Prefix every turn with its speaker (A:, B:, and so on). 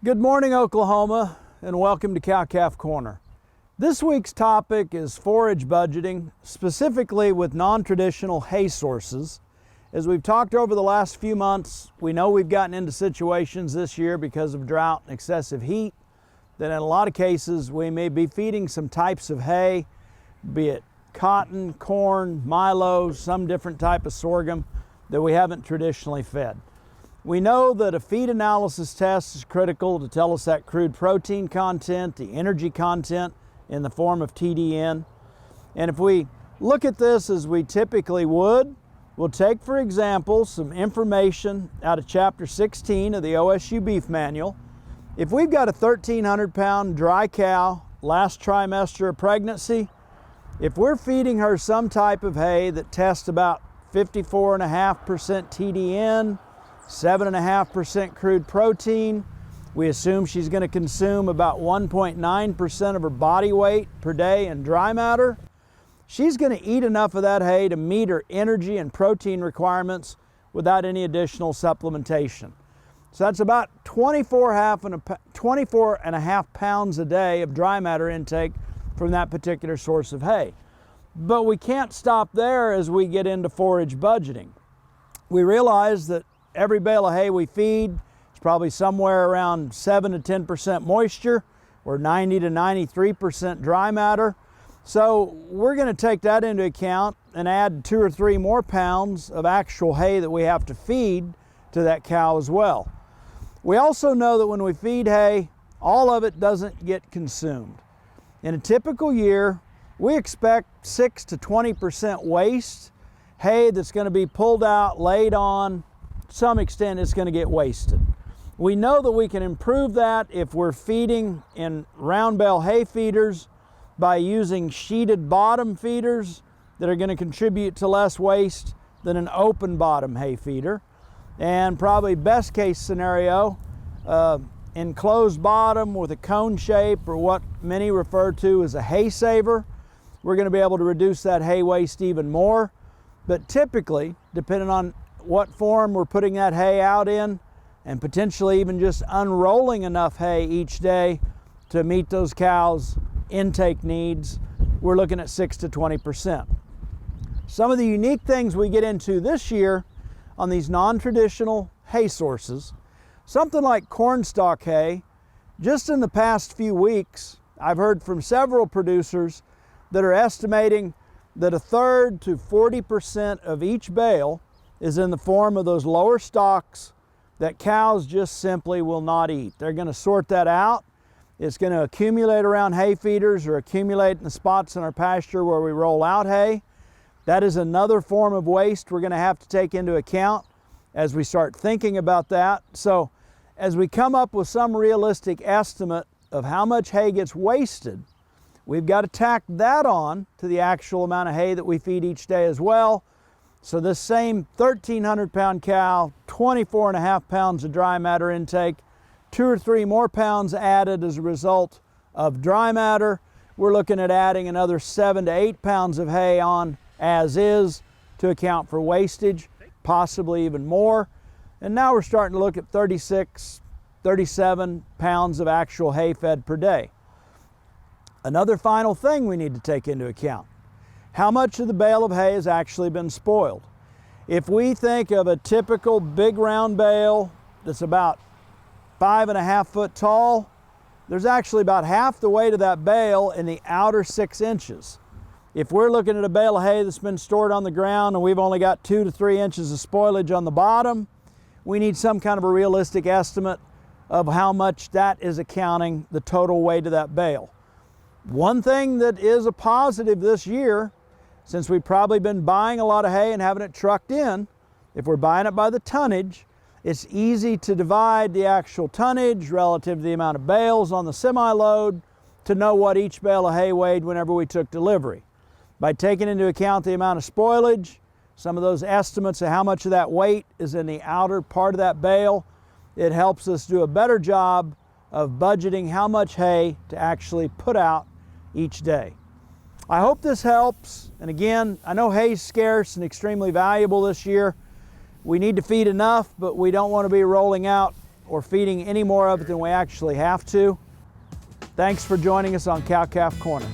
A: Good morning, Oklahoma, and welcome to Cow-Calf Corner. This week's topic is forage budgeting, specifically with non-traditional hay sources. As we've talked over the last few months, we know we've gotten into situations this year because of drought and excessive heat that in a lot of cases we may be feeding some types of hay, be it cotton, corn, milo, some different type of sorghum that we haven't traditionally fed. We know that a feed analysis test is critical to tell us that crude protein content, the energy content in the form of TDN. And if we look at this as we typically would, we'll take, for example, some information out of Chapter 16 of the OSU Beef Manual. If we've got a 1,300-pound dry cow, last trimester of pregnancy, if we're feeding her some type of hay that tests about 54.5% TDN, 7.5% crude protein. We assume she's going to consume about 1.9% of her body weight per day in dry matter. She's going to eat enough of that hay to meet her energy and protein requirements without any additional supplementation. So that's about 24.5 pounds a day of dry matter intake from that particular source of hay. But we can't stop there as we get into forage budgeting. We realize that every bale of hay we feed is probably somewhere around 7 to 10% moisture or 90 to 93% dry matter. So we're going to take that into account and add 2 or 3 more pounds of actual hay that we have to feed to that cow as well. We also know that when we feed hay, all of it doesn't get consumed. In a typical year, we expect 6 to 20% waste, hay that's going to be pulled out, laid on. To some extent it's going to get wasted. We know that we can improve that if we're feeding in round bale hay feeders by using sheeted bottom feeders that are going to contribute to less waste than an open bottom hay feeder. And probably best case scenario, enclosed bottom with a cone shape, or what many refer to as a hay saver. We're going to be able to reduce that hay waste even more. But typically, depending on what form we're putting that hay out in, and potentially even just unrolling enough hay each day to meet those cows' intake needs, we're looking at 6 to 20%. Some of the unique things we get into this year on these non-traditional hay sources, something like cornstalk hay, just in the past few weeks, I've heard from several producers that are estimating that 1/3 to 40% of each bale is in the form of those lower stalks that cows just simply will not eat. They're going to sort that out. It's going to accumulate around hay feeders or accumulate in the spots in our pasture where we roll out hay. That is another form of waste we're going to have to take into account as we start thinking about that. So as we come up with some realistic estimate of how much hay gets wasted, we've got to tack that on to the actual amount of hay that we feed each day as well. So this same 1,300-pound cow, 24.5 pounds of dry matter intake, 2 or 3 more pounds added as a result of dry matter. We're looking at adding another 7 to 8 pounds of hay on as is to account for wastage, possibly even more. And now we're starting to look at 36, 37 pounds of actual hay fed per day. Another final thing we need to take into account: how much of the bale of hay has actually been spoiled. If we think of a typical big round bale that's about 5.5 foot tall, there's actually about half the weight of that bale in the outer 6 inches. If we're looking at a bale of hay that's been stored on the ground and we've only got 2 to 3 inches of spoilage on the bottom, we need some kind of a realistic estimate of how much that is accounting the total weight of that bale. One thing that is a positive this year, since we've probably been buying a lot of hay and having it trucked in, if we're buying it by the tonnage, it's easy to divide the actual tonnage relative to the amount of bales on the semi-load to know what each bale of hay weighed whenever we took delivery. By taking into account the amount of spoilage, some of those estimates of how much of that weight is in the outer part of that bale, it helps us do a better job of budgeting how much hay to actually put out each day. I hope this helps. And again, I know hay's scarce and extremely valuable this year. We need to feed enough, but we don't want to be rolling out or feeding any more of it than we actually have to. Thanks for joining us on Cow Calf Corner.